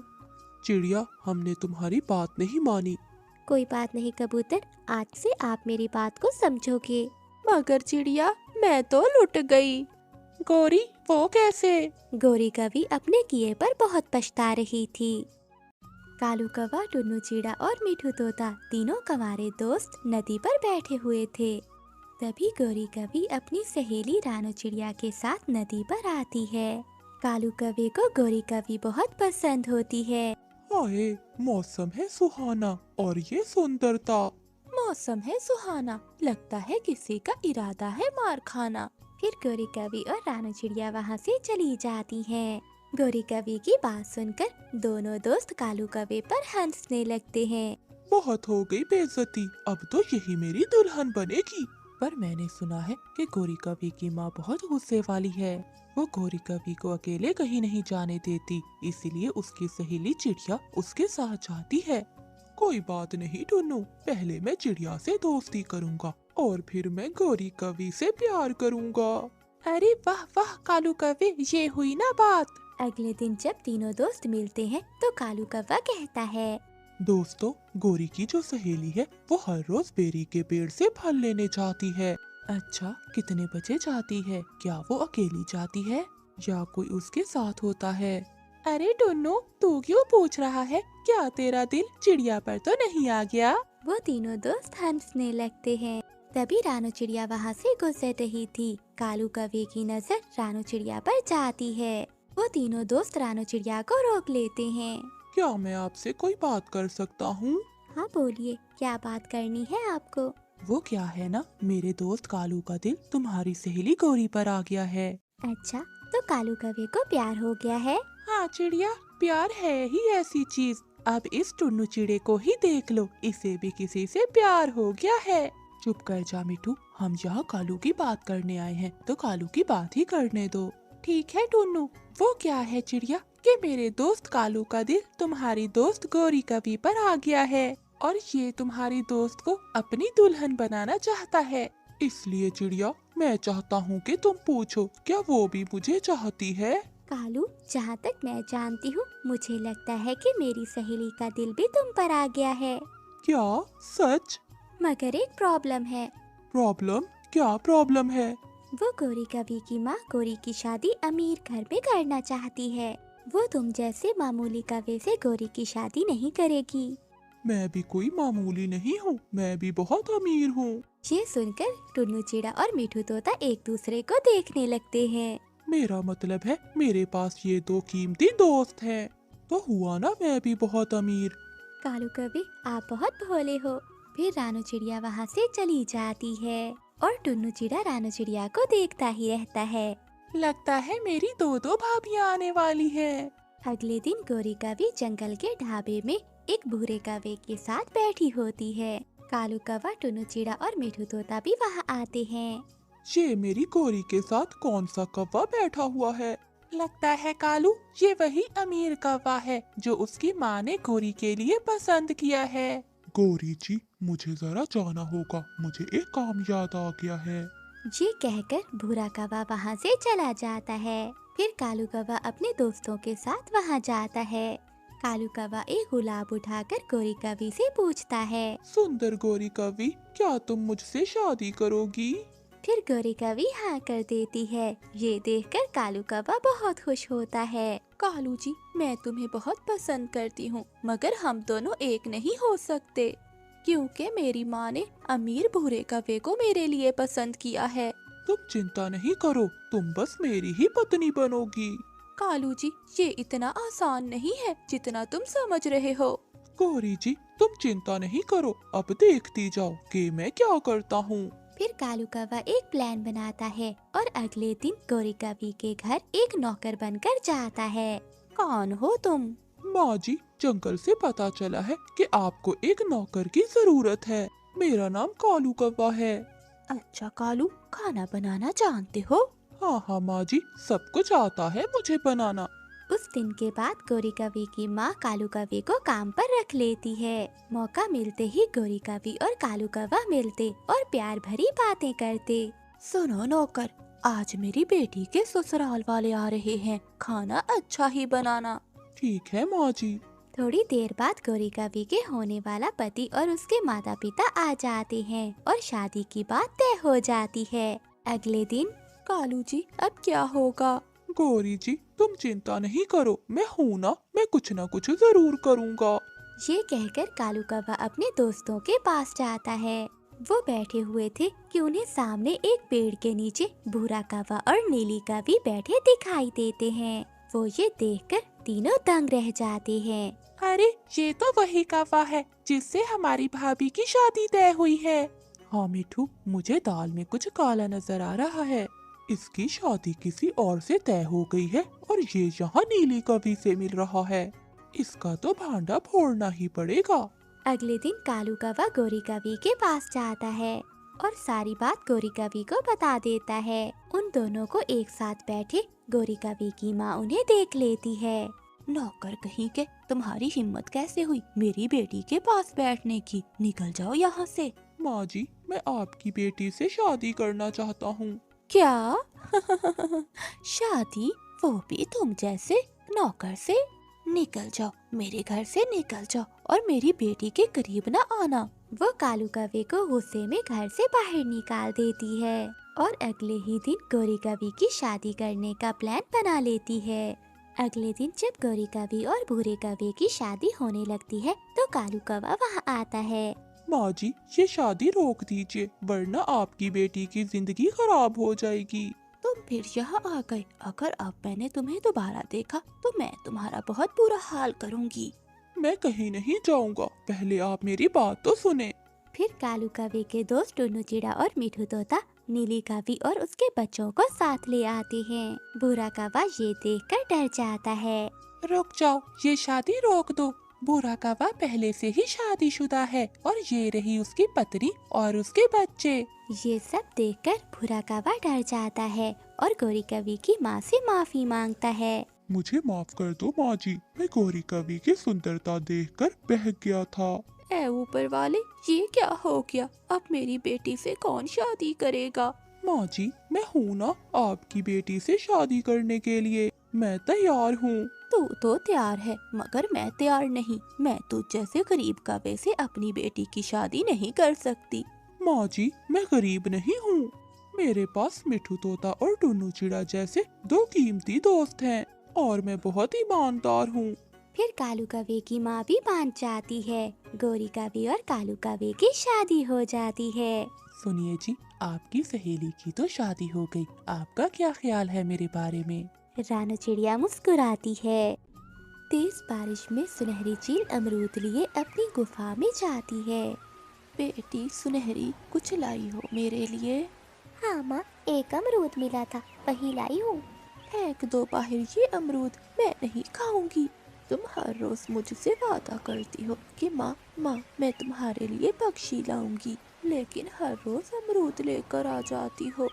S4: चिड़िया, हमने तुम्हारी बात नहीं मानी।
S1: कोई बात नहीं कबूतर, आज से आप मेरी बात को समझोगे।
S2: मगर चिड़िया, मैं तो लुट गई।
S4: गौरी, वो कैसे?
S1: गौरी कवि अपने किए पर बहुत पछता रही थी। कालू कौवा, टुन्नू चिड़ा और मिठू तोता तीनों कंवारे दोस्त नदी पर बैठे हुए थे। तभी गौरी कवि अपनी सहेली रानू चिड़िया के साथ नदी पर आती है। कालू कवि को गौरी कवि बहुत पसंद होती है।
S4: हाय, मौसम है सुहाना और ये सुंदरता।
S2: मौसम है सुहाना, लगता है किसी का इरादा है मार खाना।
S1: फिर गौरी कवि और रानू चिड़िया वहाँ से चली जाती हैं। गौरी कवि की बात सुनकर दोनों दोस्त कालू कवि पर हंसने लगते हैं।
S4: बहुत हो गई बेइज्जती, अब तो यही मेरी दुल्हन बनेगी।
S2: पर मैंने सुना है कि गौरी कवि की माँ बहुत गुस्से वाली है। वो गौरी कवि को अकेले कहीं नहीं जाने देती, इसीलिए उसकी सहेली चिड़िया उसके साथ जाती है।
S4: कोई बात नहीं टुन्नू, पहले मैं चिड़िया से दोस्ती करूँगा और फिर मैं गौरी कवि से प्यार करूँगा।
S2: अरे वाह वाह कालू कवि, ये हुई ना बात।
S1: अगले दिन जब तीनों दोस्त मिलते हैं तो कालू कौवा कहता है,
S4: दोस्तों, गौरी की जो सहेली है वो हर रोज बेरी के पेड़ से फल लेने जाती है।
S2: अच्छा, कितने बजे जाती है? क्या वो अकेली जाती है
S4: या कोई उसके साथ होता है?
S2: अरे टुन्नू, तू क्यों पूछ रहा है? क्या तेरा दिल चिड़िया पर तो नहीं आ गया?
S1: वो तीनों दोस्त हंसने लगते हैं। तभी रानू चिड़िया वहाँ से गुजर रही थी। कालू कौवे की नजर रानू चिड़िया पर जाती है। वो तीनों दोस्त रानू चिड़िया को रोक लेते हैं।
S4: क्या मैं आपसे कोई बात कर सकता हूँ?
S1: हाँ बोलिए, क्या बात करनी है आपको?
S2: वो क्या है ना, मेरे दोस्त कालू का दिल तुम्हारी सहेली गौरी पर आ गया है।
S1: अच्छा, तो कालू कौवे को प्यार हो गया है?
S2: हाँ चिड़िया, प्यार है ही ऐसी चीज। अब इस टुन्नू चिड़े को ही देख लो, इसे भी किसी से प्यार हो गया है।
S4: चुप कर जा मिठू, हम यहाँ कालू की बात करने आए हैं तो कालू की बात ही करने दो।
S2: ठीक है टुन्नू, वो क्या है चिड़िया कि मेरे दोस्त कालू का दिल तुम्हारी दोस्त गौरी कवि पर आ गया है और ये तुम्हारी दोस्त को अपनी दुल्हन बनाना चाहता है।
S4: इसलिए चिड़िया, मैं चाहता हूँ कि तुम पूछो, क्या वो भी मुझे चाहती है?
S1: कालू, जहाँ तक मैं जानती हूँ, मुझे लगता है कि मेरी सहेली का दिल भी तुम पर आ गया है।
S4: क्या सच?
S1: मगर एक प्रॉब्लम है।
S4: प्रॉब्लम? क्या प्रॉब्लम है?
S1: वो गौरी कवि की माँ गौरी की शादी अमीर घर में करना चाहती है। वो तुम जैसे मामूली कवि से गौरी की शादी नहीं करेगी।
S4: मैं भी कोई मामूली नहीं हूँ, मैं भी बहुत अमीर हूँ।
S1: ये सुनकर टुन्नू चिड़ा और मिठू तोता एक दूसरे को देखने लगते हैं।
S4: मेरा मतलब है मेरे पास ये दो कीमती दोस्त हैं, तो हुआ ना मैं भी बहुत अमीर।
S1: कालू कवि, आप बहुत भोले हो। फिर रानू चिड़िया वहाँ से चली जाती है और टुन्नू चिड़ा रानू चिड़िया को देखता ही रहता है।
S2: लगता है मेरी दो दो भाभियाँ आने वाली हैं।
S1: अगले दिन गोरी कवि जंगल के ढाबे में एक भूरे कौवे के साथ बैठी होती है। कालू कौवा, टुन्नू चिड़ा और मिठू तोता भी वहाँ आते हैं।
S4: ये मेरी गोरी के साथ कौन सा कौवा बैठा हुआ है?
S2: लगता है कालू ये वही अमीर कौवा है जो उसकी माँ ने गोरी के लिए पसंद किया है।
S4: गोरी जी, मुझे जरा जाना होगा, मुझे एक काम याद आ गया है।
S1: ये कहकर भूरा कौवा वहाँ से चला जाता है। फिर कालू कौवा अपने दोस्तों के साथ वहाँ जाता है। कालू कौवा एक गुलाब उठाकर गोरी कवि से पूछता है।
S4: सुंदर गोरी कवि, क्या तुम मुझसे शादी करोगी?
S1: फिर गोरी कवि हाँ कर देती है। ये देखकर कालू कौवा बहुत खुश होता है।
S2: कालू जी, मैं तुम्हें बहुत पसंद करती हूँ, मगर हम दोनों एक नहीं हो सकते, क्योंकि मेरी माँ ने अमीर भूरे कौवे को मेरे लिए पसंद किया है।
S4: तुम चिंता नहीं करो, तुम बस मेरी ही पत्नी बनोगी।
S2: कालू जी, ये इतना आसान नहीं है जितना तुम समझ रहे हो।
S4: गोरी जी, तुम चिंता नहीं करो, अब देखती जाओ कि मैं क्या करता हूँ।
S1: फिर कालू कौवा एक प्लान बनाता है और अगले दिन गोरी कवि के घर एक नौकर बनकर जाता है।
S2: कौन हो तुम?
S4: माँ जी, जंगल से पता चला है कि आपको एक नौकर की जरूरत है। मेरा नाम कालू कौवा है।
S2: अच्छा कालू, खाना बनाना जानते हो?
S4: हाँ हाँ माँ जी, सब कुछ आता है मुझे बनाना।
S1: उस दिन के बाद गोरी कवि की माँ कालू कवि को काम पर रख लेती है। मौका मिलते ही गोरी कवि और कालू कौवा मिलते और प्यार भरी बातें करते।
S2: सुनो नौकर, आज मेरी बेटी के ससुराल वाले आ रहे हैं, खाना अच्छा ही बनाना।
S4: ठीक है माँ जी।
S1: थोड़ी देर बाद गोरी कवि के होने वाला पति और उसके माता पिता आ जाते हैं और शादी की बात तय हो जाती है। अगले दिन
S2: कालू जी, अब क्या होगा?
S4: गोरी जी, तुम चिंता नहीं करो, मैं हूँ ना, मैं कुछ न कुछ जरूर करूँगा।
S1: ये कहकर कालू कौवा अपने दोस्तों के पास जाता है। वो बैठे हुए थे कि उन्हें सामने एक पेड़ के नीचे भूरा कौवा और नीली कवि बैठे दिखाई देते हैं। वो ये देखकर तीनों दंग रह जाते हैं।
S2: अरे, ये तो वही कौवा है जिससे हमारी भाभी की शादी तय हुई है।
S4: हाँ मिठू, मुझे दाल में कुछ काला नजर आ रहा है। इसकी शादी किसी और से तय हो गई है और ये यहाँ नीली कवि से मिल रहा है। इसका तो भांडा फोड़ना ही पड़ेगा।
S1: अगले दिन कालू कौवा गोरी कवि के पास जाता है और सारी बात गोरी कवि को बता देता है। उन दोनों को एक साथ बैठे गोरी कवि की माँ उन्हें देख लेती है।
S2: नौकर कहीं के, तुम्हारी हिम्मत कैसे हुई मेरी बेटी के पास बैठने की? निकल जाओ यहाँ से।
S4: माँ जी, मैं आपकी बेटी से शादी करना चाहता हूँ।
S2: क्या? शादी? वो भी तुम जैसे नौकर से? निकल जाओ, मेरे घर से निकल जाओ और मेरी बेटी के करीब न आना।
S1: वो कालू कवि को गुस्से में घर से बाहर निकाल देती है और अगले ही दिन गोरी कवि की शादी करने का प्लान बना लेती है। अगले दिन जब गोरी कवि और भूरे कवि की शादी होने लगती है तो कालू कौवा वहाँ आता है।
S4: माँ जी, ये शादी रोक दीजिए, वरना आपकी बेटी की जिंदगी खराब हो जाएगी।
S2: तुम फिर यहाँ आ गए। अगर अब मैंने तुम्हें दोबारा देखा तो मैं तुम्हारा बहुत बुरा हाल करूँगी।
S4: मैं कहीं नहीं जाऊँगा, पहले आप मेरी बात तो सुने।
S1: फिर कालू कवि के दोस्त टुन्नू चिड़ा और मिठू तोता नीली कवि और उसके बच्चों को साथ ले आते हैं। भूरा कौवा ये देखकर डर जाता है।
S2: रुक जाओ, ये शादी रोक दो। भूरा कौवा पहले से ही शादीशुदा है और ये रही उसकी पत्नी और उसके बच्चे।
S1: ये सब देखकर भूरा कौवा डर जाता है और गोरी कवि की माँ से माफी मांगता है।
S4: मुझे माफ कर दो माँ जी, मैं गोरी कवि की सुंदरता देखकर बहक गया था।
S2: ऐ ऊपर वाले, ये क्या हो गया? अब मेरी बेटी से कौन शादी करेगा?
S4: माँ जी, मैं हूँ ना आपकी बेटी से शादी करने के लिए, मैं तैयार हूँ।
S2: तू तो तैयार है, मगर मैं तैयार नहीं। मैं तुझ जैसे गरीब कौवे से अपनी बेटी की शादी नहीं कर सकती।
S4: माँ जी, मैं गरीब नहीं हूँ, मेरे पास मिठू तोता और टुन्नू चिड़ा जैसे दो कीमती दोस्त हैं और मैं बहुत ईमानदार हूँ।
S1: फिर कालू कवि की माँ भी मान जाती है। गोरी कवि और कालू कवि की शादी हो जाती है।
S4: सुनिए जी, आपकी सहेली की तो शादी हो गई, आपका क्या ख्याल है मेरे बारे में?
S1: रानू चिड़िया मुस्कुराती है। तेज बारिश में सुनहरी चील अमरूद लिए अपनी गुफा में जाती है।
S2: बेटी सुनहरी, कुछ लाई हो मेरे लिए?
S3: हाँ माँ, एक अमरूद मिला था, वही लाई हूँ।
S2: फेंक दो बाहर ये अमरूद, मैं नहीं खाऊंगी। तुम हर रोज मुझसे वादा करती हो कि माँ मैं तुम्हारे लिए पक्षी लाऊंगी, लेकिन हर रोज अमरूद लेकर आ जाती हो।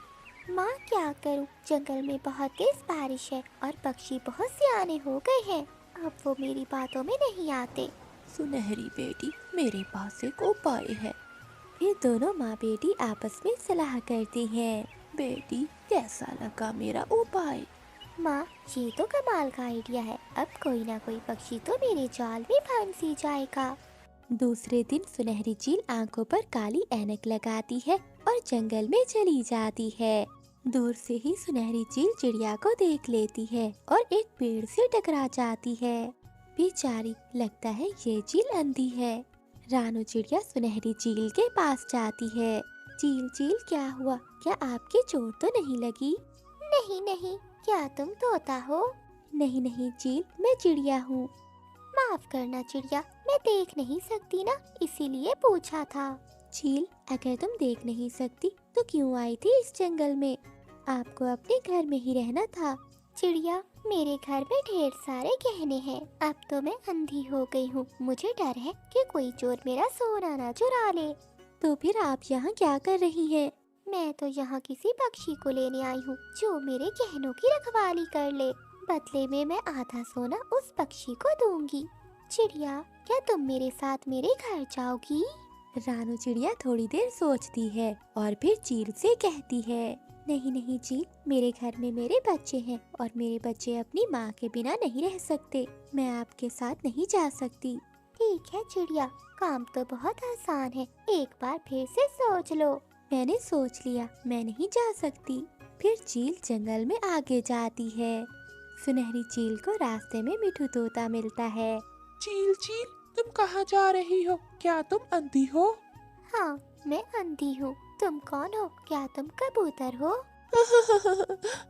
S3: माँ क्या करूँ, जंगल में बहुत तेज बारिश है और पक्षी बहुत सियाने हो गए हैं, अब वो मेरी बातों में नहीं आते।
S2: सुनहरी बेटी, मेरे पास एक उपाय है।
S1: फिर दोनों माँ बेटी आपस में सलाह करती हैं।
S2: बेटी, कैसा लगा मेरा उपाय?
S3: माँ, ये तो कमाल का आइडिया है, अब कोई ना कोई पक्षी तो मेरे जाल में फंस ही जाएगा।
S1: दूसरे दिन सुनहरी चील आंखों पर काली ऐनक लगाती है और जंगल में चली जाती है। दूर से ही सुनहरी चील चिड़िया को देख लेती है और एक पेड़ से टकरा जाती है। बेचारी, लगता है ये चील अंधी है। रानू चिड़िया सुनहरी चील के पास जाती है। चील चील, क्या हुआ, क्या आपकी चोट तो नहीं लगी?
S3: नहीं नहीं, क्या तुम तोता हो?
S1: नहीं नहीं चील, मैं चिड़िया हूँ।
S3: माफ करना चिड़िया, मैं देख नहीं सकती ना, इसीलिए पूछा था।
S1: चील, अगर तुम देख नहीं सकती तो क्यों आई थी इस जंगल में? आपको अपने घर में ही रहना था।
S3: चिड़िया, मेरे घर में ढेर सारे गहने हैं, अब तो मैं अंधी हो गई हूँ, मुझे डर है कि कोई चोर मेरा सोना ना चुरा ले।
S1: तो फिर आप यहाँ क्या कर रही हैं?
S3: मैं तो यहाँ किसी पक्षी को लेने आई हूँ जो मेरे गहनों की रखवाली कर ले, बदले में मैं आधा सोना उस पक्षी को दूंगी। चिड़िया, क्या तुम मेरे साथ मेरे घर जाओगी?
S1: रानू चिड़िया थोड़ी देर सोचती है और फिर चील से कहती है, नहीं नहीं चील, मेरे घर में मेरे बच्चे हैं और मेरे बच्चे अपनी माँ के बिना नहीं रह सकते, मैं आपके साथ नहीं जा सकती।
S3: ठीक है चिड़िया, काम तो बहुत आसान है, एक बार फिर से सोच लो।
S1: मैंने सोच लिया, मैं नहीं जा सकती। फिर चील जंगल में आगे जाती है। सुनहरी चील को रास्ते में मिठू तोता मिलता है।
S4: चील चील, तुम कहाँ जा रही हो? क्या तुम अंधी हो?
S3: हाँ, मैं अंधी हूँ। तुम कौन हो? क्या तुम कबूतर हो?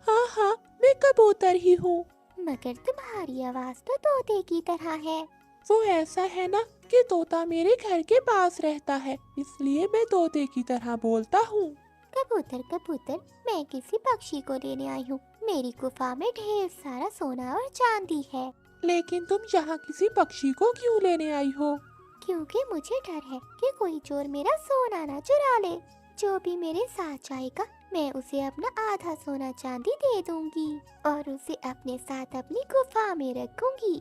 S4: हाँ हाँ, मैं कबूतर ही हूँ।
S3: मगर तुम्हारी आवाज तो तोते की तरह है।
S4: वो ऐसा है ना कि तोता मेरे घर के पास रहता है, इसलिए मैं तोते की तरह बोलता हूँ।
S3: कबूतर कबूतर, मैं किसी पक्षी को लेने आई हूँ, मेरी गुफा में ढेर सारा सोना और चांदी है।
S4: लेकिन तुम यहाँ किसी पक्षी को क्यों लेने आई हो?
S3: क्योंकि मुझे डर है कि कोई चोर मेरा सोना ना चुरा ले। जो भी मेरे साथ जाएगा, मैं उसे अपना आधा सोना चांदी दे दूंगी और उसे अपने साथ अपनी गुफा में रखूंगी।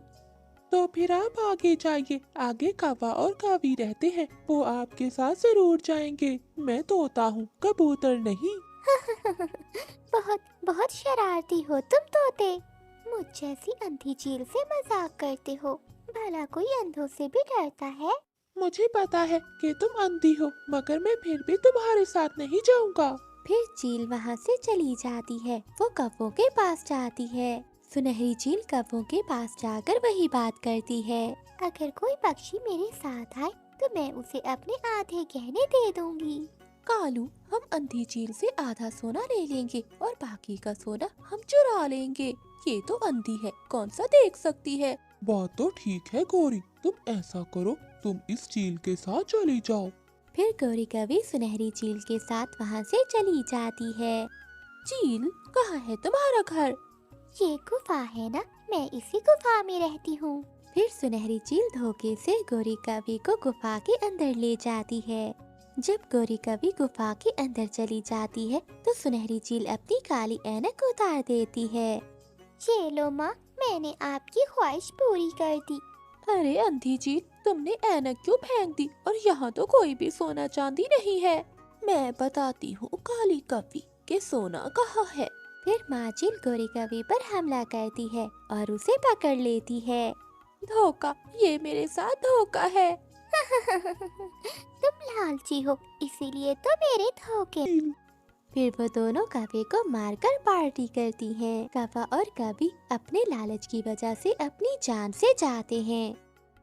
S4: तो फिर आप आगे जाइए, आगे कौवा और कावी रहते हैं, वो आपके साथ जरूर जाएंगे। मैं तोता हूँ, कबूतर नहीं।
S3: बहुत बहुत शरारती हो तुम तोते, मुझ जैसी अंधी चील से मजाक करते हो। भला कोई अंधों से भी डरता है?
S4: मुझे पता है कि तुम अंधी हो, मगर मैं फिर भी तुम्हारे साथ नहीं जाऊंगा।
S1: फिर चील वहाँ से चली जाती है। वो कौवों के पास जाती है। सुनहरी चील कौवों के पास जाकर वही बात करती है।
S3: अगर कोई पक्षी मेरे साथ आए तो मैं उसे अपने आधे गहने दे दूंगी।
S2: कालू, हम अंधी चील से आधा सोना ले लेंगे और बाकी का सोना हम चुरा लेंगे। ये तो अंधी है, कौन सा देख सकती है।
S4: बात तो ठीक है गौरी, तुम ऐसा करो, तुम इस चील के साथ चली जाओ।
S1: फिर गौरी कवि सुनहरी चील के साथ वहाँ से चली जाती है।
S2: चील, कहाँ है तुम्हारा घर?
S3: ये गुफा है ना, मैं इसी गुफा में रहती हूँ।
S1: फिर सुनहरी चील धोखे से गौरी कवि को गुफा के अंदर ले जाती है। जब गौरी कवि गुफा के अंदर चली जाती है तो सुनहरी चील अपनी काली ऐनक उतार देती है।
S3: ये लो माँ, मैंने आपकी ख्वाहिश पूरी कर दी।
S2: अरे अंधी चील, तुमने ऐनक क्यों फेंक दी? और यहाँ तो कोई भी सोना चांदी नहीं है। मैं बताती हूँ काली कवि के सोना कहाँ है।
S1: फिर माँ चील गौरी कवि पर हमला करती है और उसे पकड़ लेती है।
S2: धोखा, ये मेरे साथ धोखा है।
S3: तुम लालची हो, इसीलिए तो मेरे धोखे।
S1: फिर वो दोनों कौवे को मारकर पार्टी करती हैं। कौवा और कवि अपने लालच की वजह से अपनी जान से जाते हैं।